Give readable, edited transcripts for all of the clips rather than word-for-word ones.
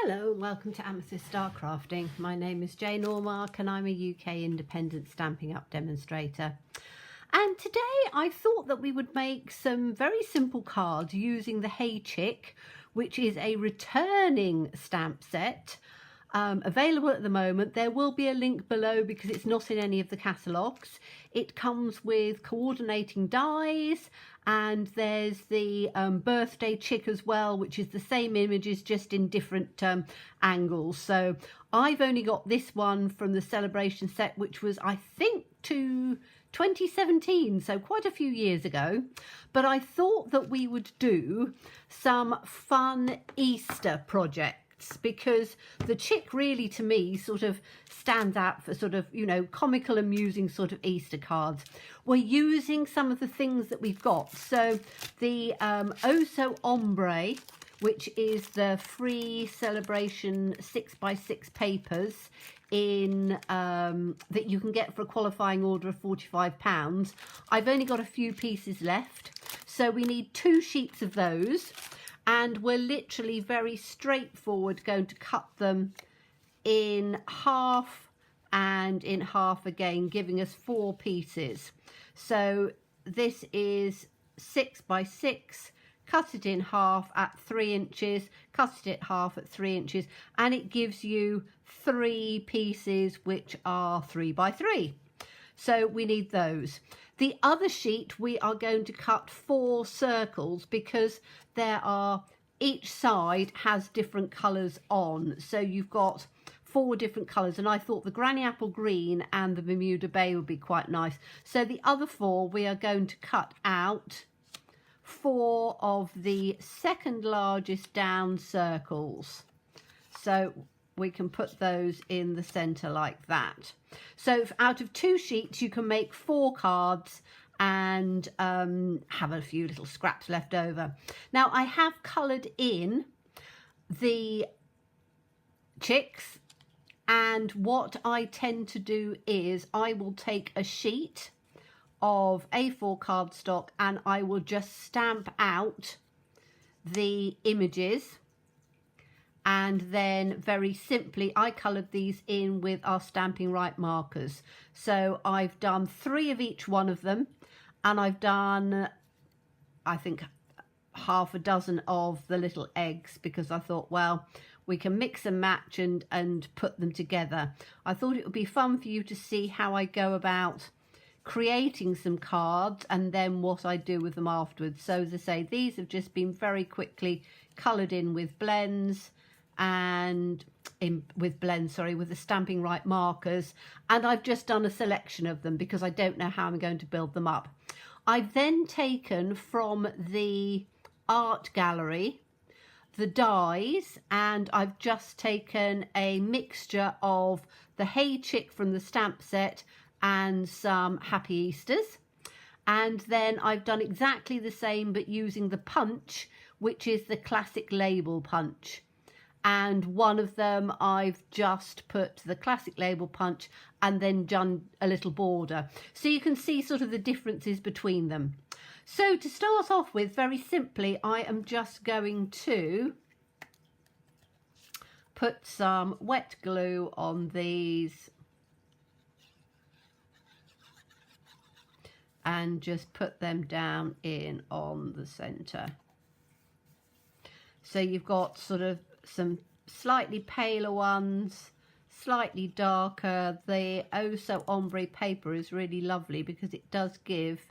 Hello and welcome to Amethyst Star Crafting. My name is Jane Ormark and I'm a UK independent Stampin' Up demonstrator. And today I thought that we would make some very simple cards using the Hey Chick, which is a returning stamp set. Available at the moment. There will be a link below because it's not in any of the catalogues. It comes with coordinating dies, and there's the birthday chick as well, which is the same images just in different angles. So I've only got this one from the celebration set, which was I think to 2017, so quite a few years ago. But I thought that we would do some fun Easter projects, because the chick really to me sort of stands out for sort of, you know, comical, amusing sort of Easter cards. We're using some of the things that we've got. So the Ombre, which is the free celebration 6x6 papers in that you can get for a qualifying order of £45. I've only got a few pieces left, so we need 2 sheets of those. And we're literally very straightforward going to cut them in half and in half again, giving us 4 pieces. So this is 6x6, cut it in half at 3 inches, cut it in half at 3 inches, and it gives you 3 pieces which are 3x3. So we need those. The other sheet we are going to cut 4 circles because there are, each side has different colours on. So you've got 4 different colours, and I thought the Granny Apple Green and the Bermuda Bay would be quite nice. So the other 4 we are going to cut out 4 of the second largest down circles. So we can put those in the centre like that. So out of 2 sheets you can make 4 cards and have a few little scraps left over. Now I have coloured in the chicks, and what I tend to do is I will take a sheet of A4 cardstock and I will just stamp out the images. And then very simply, I coloured these in with our Stamping Right markers. So I've done 3 of each one of them, and I've done, I think, half a dozen of the little eggs, because I thought, well, we can mix and match and put them together. I thought it would be fun for you to see how I go about creating some cards and then what I do with them afterwards. So as I say, these have just been very quickly coloured in with blends, with the Stamping Right markers, and I've just done a selection of them because I don't know how I'm going to build them up. I've then taken from the art gallery the dies, and I've just taken a mixture of the Hey Chick from the stamp set and some Happy Easters, and then I've done exactly the same but using the punch, which is the classic label punch. And one of them I've just put the classic label punch and then done a little border. So you can see sort of the differences between them. So to start off with, very simply, I am just going to put some wet glue on these and just put them down in on the centre. So you've got sort of some slightly paler ones, slightly darker. The Oh So Ombre paper is really lovely because it does give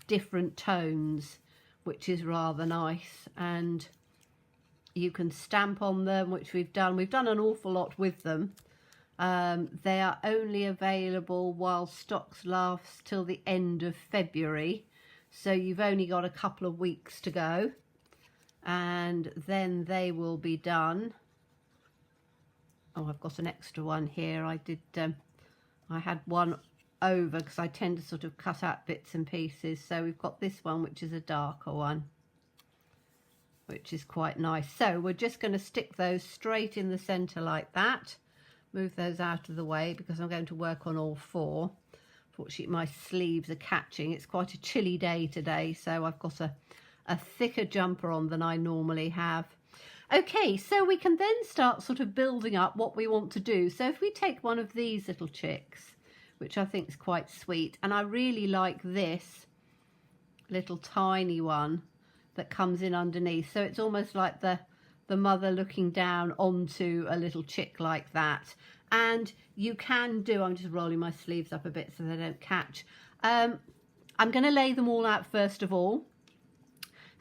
different tones, which is rather nice, and you can stamp on them, which we've done an awful lot with them. They are only available while stocks last till the end of February, so you've only got a couple of weeks to go, and then they will be done. Oh, I've got an extra one here. I had one over because I tend to sort of cut out bits and pieces. So we've got this one, which is a darker one, which is quite nice. So we're just going to stick those straight in the centre like that. Move those out of the way because I'm going to work on all 4. Fortunately, my sleeves are catching. It's quite a chilly day today, so I've got a thicker jumper on than I normally have. Okay, so we can then start sort of building up what we want to do. So if we take one of these little chicks, which I think is quite sweet, and I really like this little tiny one that comes in underneath. So it's almost like the mother looking down onto a little chick like that. And you can do, I'm just rolling my sleeves up a bit so they don't catch. I'm going to lay them all out first of all.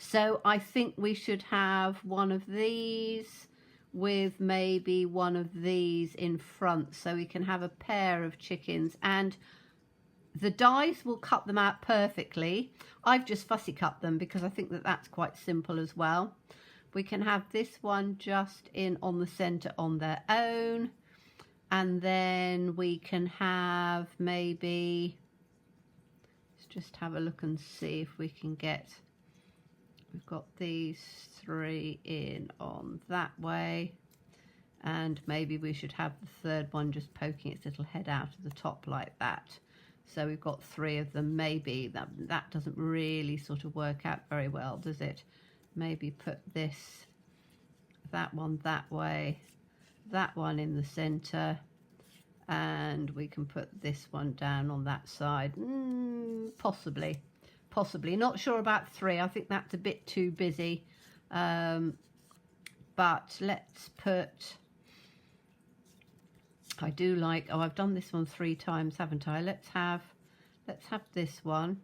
So I think we should have one of these with maybe one of these in front, so we can have a pair of chickens, and the dies will cut them out perfectly. I've just fussy cut them because I think that that's quite simple as well. We can have this one just in on the center on their own, and then we can have maybe, let's just have a look and see if we can get, we've got these 3 in on that way, and maybe we should have the third one just poking its little head out of the top like that. So we've got 3 of them. Maybe that doesn't really sort of work out very well, does it? Maybe put this, that one that way, that one in the center, and we can put this one down on that side. Possibly. Not sure about 3. I think that's a bit too busy. But let's put, I do like, oh, I've done this one 3 times, haven't I? Let's have this one,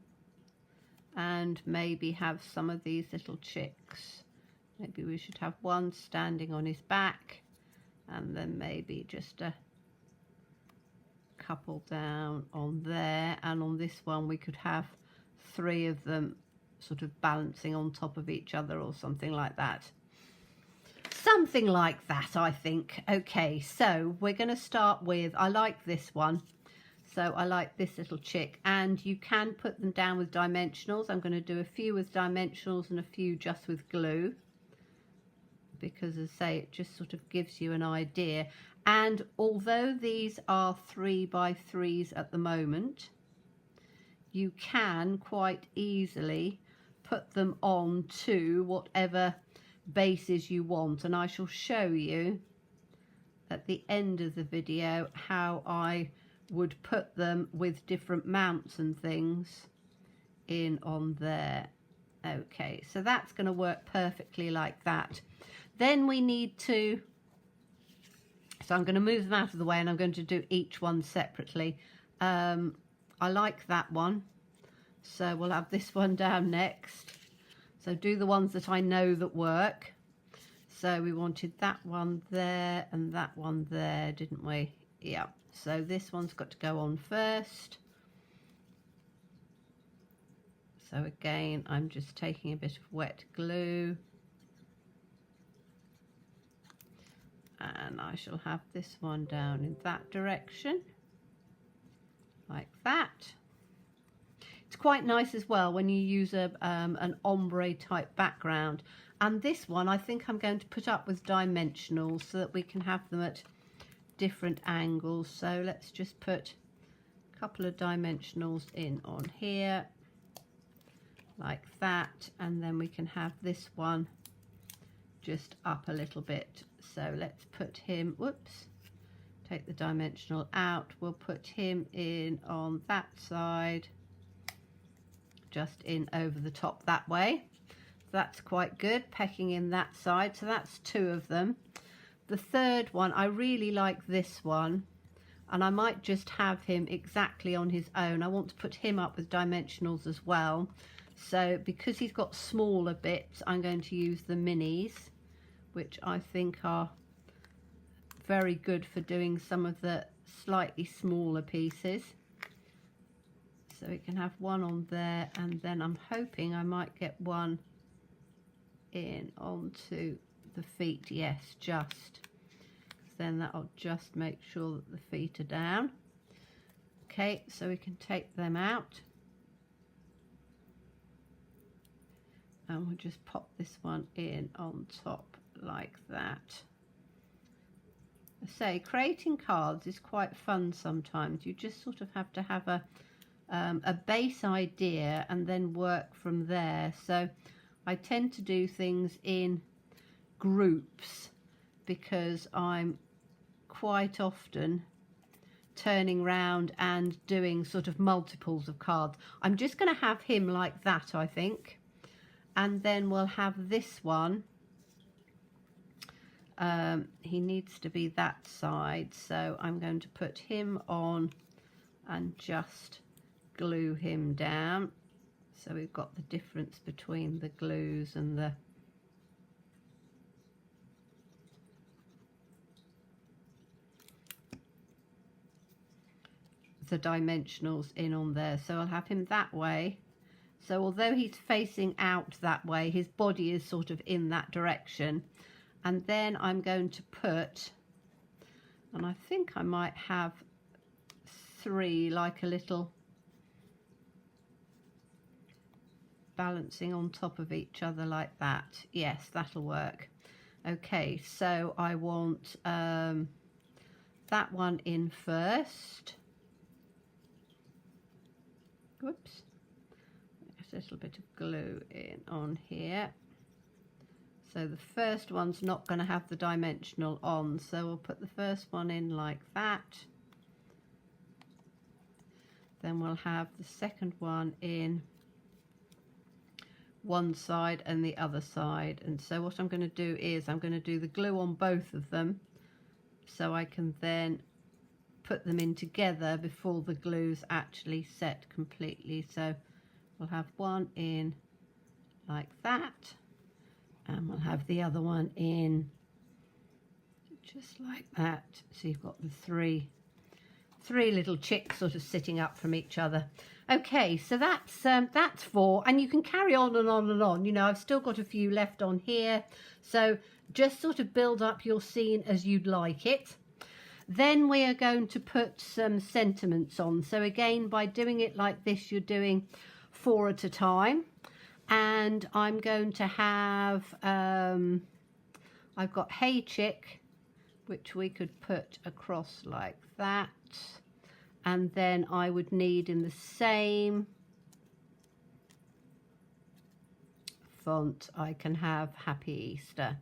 and maybe have some of these little chicks. Maybe we should have one standing on his back, and then maybe just a couple down on there, and on this one we could have 3 of them sort of balancing on top of each other or something like that. Something like that, I think. Okay, so we're going to start with, I like this one. So I like this little chick, and you can put them down with dimensionals. I'm going to do a few with dimensionals and a few just with glue, because as I say, it just sort of gives you an idea. And although these are 3 by 3s at the moment, you can quite easily put them on to whatever bases you want, and I shall show you at the end of the video how I would put them with different mounts and things in on there. Okay, so that's going to work perfectly like that. Then we need to, so I'm going to move them out of the way, and I'm going to do each one separately. I like that one, so we'll have this one down next. So do the ones that I know that work. So we wanted that one there and that one there, didn't we? Yeah. So this one's got to go on first. So again, I'm just taking a bit of wet glue. And I shall have this one down in that direction, like that. It's quite nice as well when you use an ombre type background. And this one I think I'm going to put up with dimensionals so that we can have them at different angles. So let's just put a couple of dimensionals in on here, like that. And then we can have this one just up a little bit. So let's put him, whoops, take the dimensional out. We'll put him in on that side, just in over the top that way. So that's quite good, pecking in that side. So that's 2 of them. The third one, I really like this one, and I might just have him exactly on his own. I want to put him up with dimensionals as well. So because he's got smaller bits, I'm going to use the minis, which I think are very good for doing some of the slightly smaller pieces. So we can have one on there, and then I'm hoping I might get one in onto the feet. Yes, just. Then that'll just make sure that the feet are down. Okay, so we can take them out. And we'll just pop this one in on top like that. I say, creating cards is quite fun sometimes. You just sort of have to have a base idea and then work from there. So I tend to do things in groups, because I'm quite often turning round and doing sort of multiples of cards. I'm just going to have him like that, I think, and then we'll have this one. He needs to be that side, so I'm going to put him on and just glue him down. So we've got the difference between the glues and the dimensionals in on there. So I'll have him that way. So although he's facing out that way, his body is sort of in that direction. And then I'm going to put, and I think I might have 3, like a little balancing on top of each other like that. Yes, that'll work. Okay, so I want that one in first. Whoops, just a little bit of glue in on here. So the first one's not going to have the dimensional on, so we'll put the first one in like that. Then we'll have the second one in one side and the other side. And so what I'm going to do is I'm going to do the glue on both of them, so I can then put them in together before the glue's actually set completely. So we'll have one in like that, and we'll have the other one in just like that. So you've got the three little chicks sort of sitting up from each other. Okay, so that's 4, and you can carry on and on and on. You know, I've still got a few left on here, so just sort of build up your scene as you'd like it. Then we are going to put some sentiments on. So again, by doing it like this, you're doing 4 at a time. And I'm going to have, I've got Hey Chick, which we could put across like that. And then I would need, in the same font, I can have Happy Easter.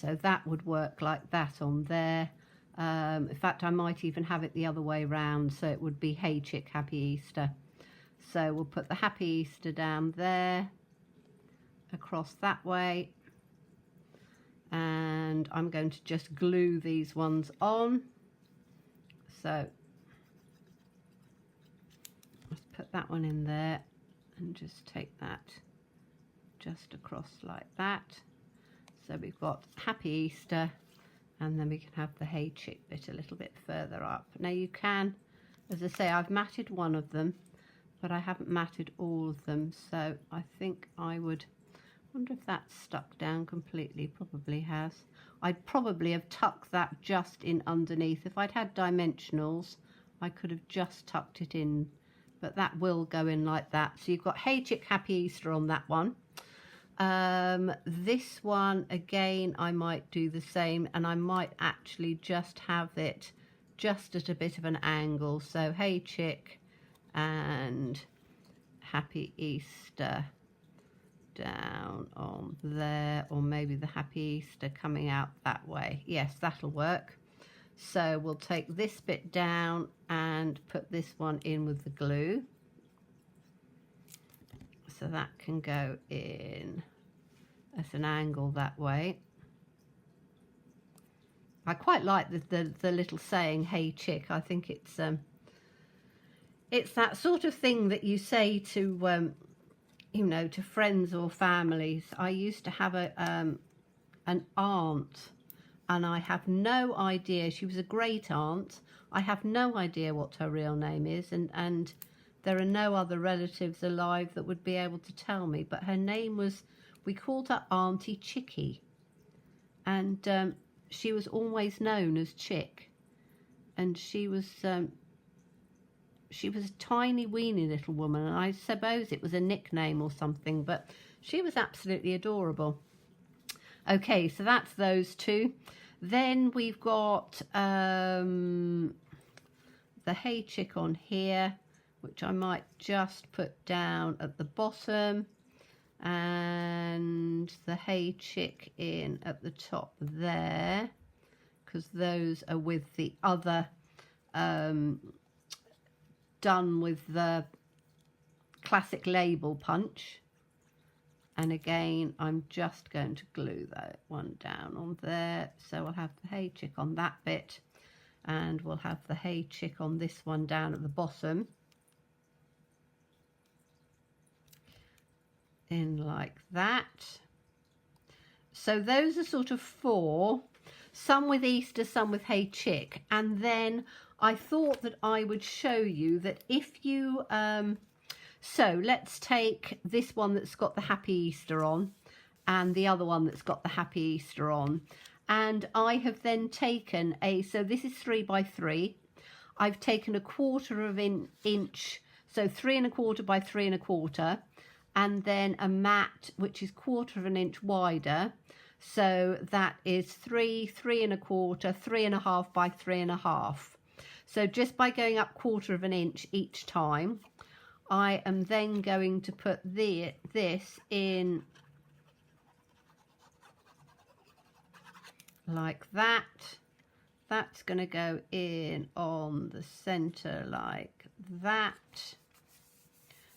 So that would work like that on there. In fact, I might even have it the other way round, so it would be Hey Chick, Happy Easter. So we'll put the Happy Easter down there, across that way. And I'm going to just glue these ones on. So let's put that one in there and just take that just across like that. So we've got Happy Easter, and then we can have the Hey Chick bit a little bit further up. Now you can, as I say, I've matted one of them, but I haven't matted all of them. So I think I would, wonder if that's stuck down completely. Probably has. I'd probably have tucked that just in underneath. If I'd had dimensionals, I could have just tucked it in, but that will go in like that. So you've got Hey Chick, Happy Easter on that one. This one, again, I might do the same, and I might actually just have it just at a bit of an angle. So Hey Chick and Happy Easter down on there, or maybe the Happy Easter coming out that way. Yes, that'll work. So we'll take this bit down and put this one in with the glue. So that can go in at an angle that way. I quite like the little saying, Hey Chick. I think it's that sort of thing that you say to you know, to friends or families. I used to have an aunt, and I have no idea. She was a great aunt. I have no idea what her real name is, and there are no other relatives alive that would be able to tell me. But her name was, we called her Auntie Chicky, and she was always known as Chick. And she was a tiny, weeny little woman, and I suppose it was a nickname or something, but she was absolutely adorable. Okay, so that's those two. Then we've got the Hey Chick on here, which I might just put down at the bottom, and the hay chick in at the top there, because those are with the other done with the classic label punch. And again, I'm just going to glue that one down on there. So we'll have the hay chick on that bit, and we'll have the hay chick on this one down at the bottom. In like that. So those are sort of 4, some with Easter, some with hay chick. And then I thought that I would show you that if you so let's take this one that's got the Happy Easter on and the other one that's got the Happy Easter on, and I have then taken so this is 3 by 3. I've taken a 1/4 of an inch, so 3 1/4 by 3 1/4, and then a mat which is 1/4 of an inch wider, so that is 3 3 1/4, 3 1/2 by 3 1/2. So just by going up 1/4 of an inch each time, I am then going to put this in like that. That's going to go in on the center like that.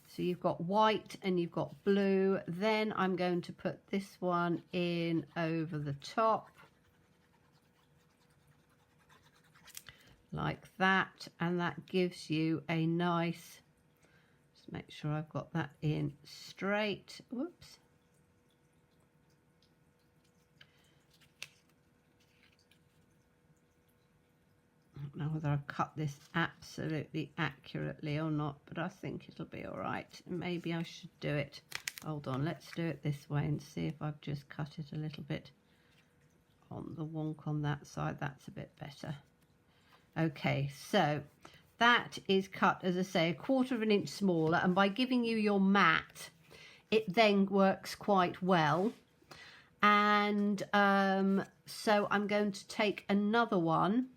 So you've got white and you've got blue. Then I'm going to put this one in over the top like that, and that gives you a nice, just make sure I've got that in straight. Whoops. I don't know whether I've cut this absolutely accurately or not, but I think it'll be all right. Maybe I should do it. Hold on, let's do it this way and see if I've just cut it a little bit on the wonk on that side. That's a bit better. Okay, so that is cut, as I say, 1/4 of an inch smaller, and by giving you your mat, it then works quite well. And so I'm going to take another one,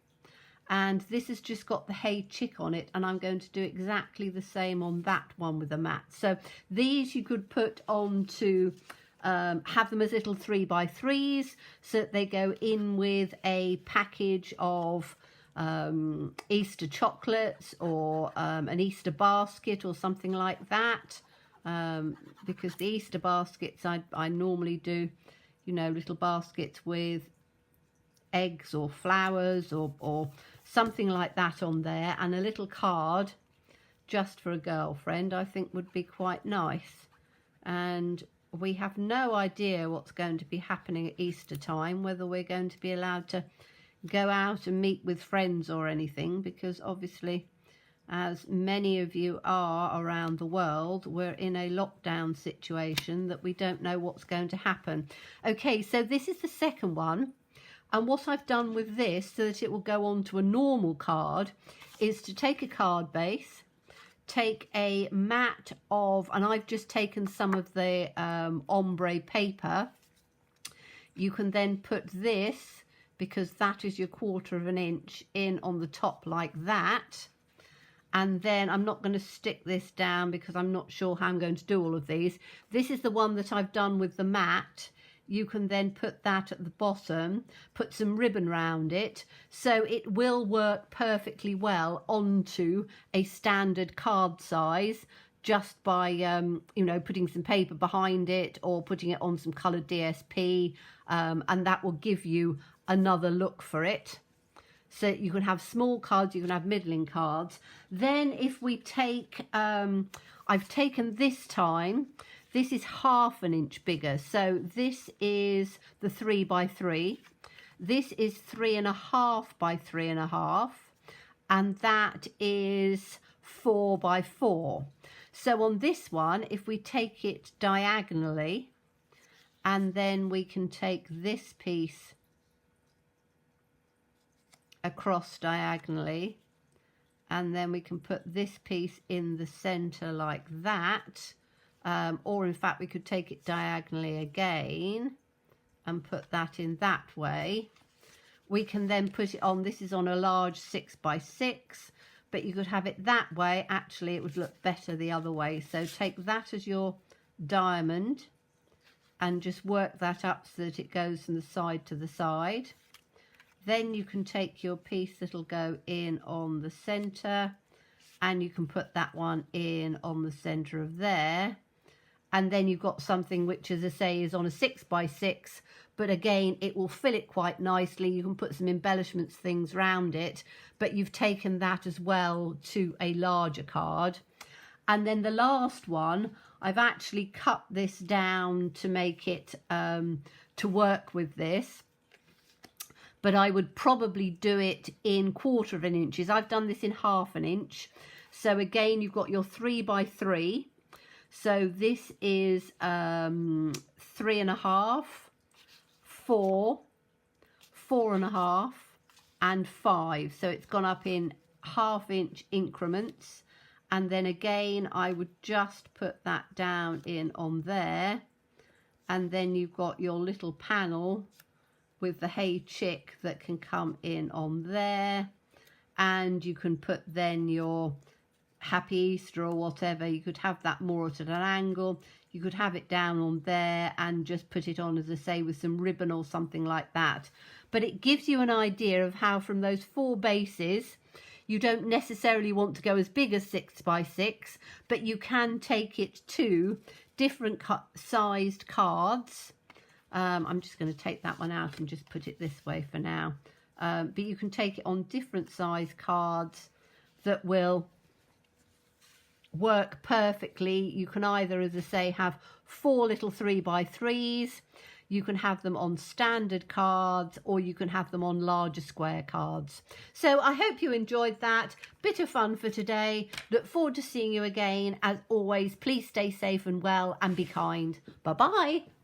and this has just got the hay chick on it, and I'm going to do exactly the same on that one with the mat. So these you could put on to have them as little 3 by 3s, so that they go in with a package of Easter chocolates, or an Easter basket or something like that, because the Easter baskets I normally do, you know, little baskets with eggs or flowers or something like that on there, and a little card just for a girlfriend I think would be quite nice. And we have no idea what's going to be happening at Easter time, whether we're going to be allowed to go out and meet with friends or anything, because obviously, as many of you are around the world, we're in a lockdown situation that we don't know what's going to happen. Okay, so this is the second one, and what I've done with this so that it will go on to a normal card is to take a card base, take a mat of, and I've just taken some of the ombre paper. You can then put this, because that is your 1/4 of an inch, in on the top like that. And then I'm not going to stick this down because I'm not sure how I'm going to do all of these. This is the one that I've done with the mat. You can then put that at the bottom, put some ribbon round it, so it will work perfectly well onto a standard card size, just by you know, putting some paper behind it or putting it on some coloured DSP, and that will give you another look for it. So you can have small cards, you can have middling cards. Then if we take, I've taken this time, this is 1/2 an inch bigger. So this is the 3 by 3. This is 3 1/2 by 3 1/2. And that is 4 by 4. So on this one, if we take it diagonally, and then we can take this piece across diagonally, and then we can put this piece in the center like that, or in fact we could take it diagonally again and put that in that way. We can then put it on, this is on a large 6 by 6, but you could have it that way. Actually it would look better the other way. So take that as your diamond, and just work that up so that it goes from the side to the side. Then you can take your piece that'll go in on the center, and you can put that one in on the center of there. And then you've got something which, as I say, is on a 6x6, but again, it will fill it quite nicely. You can put some embellishments, things around it, but you've taken that as well to a larger card. And then the last one, I've actually cut this down to make it to work with this, but I would probably do it in 1/4 inches. I've done this in 1/2 inch. So again, you've got your 3x3. So this is 3.5, 4, 4.5, and 5. So it's gone up in 1/2 inch increments. And then again, I would just put that down in on there. And then you've got your little panel with the Hey Chick that can come in on there. And you can put then your Happy Easter or whatever. You could have that more at an angle. You could have it down on there and just put it on, as I say, with some ribbon or something like that. But it gives you an idea of how from those 4 bases, you don't necessarily want to go as big as 6x6, but you can take it to different sized cards. I'm just going to take that one out and just put it this way for now. But you can take it on different size cards that will work perfectly. You can either, as I say, have 4 little 3x3s. You can have them on standard cards, or you can have them on larger square cards. So I hope you enjoyed that. Bit of fun for today. Look forward to seeing you again. As always, please stay safe and well and be kind. Bye-bye.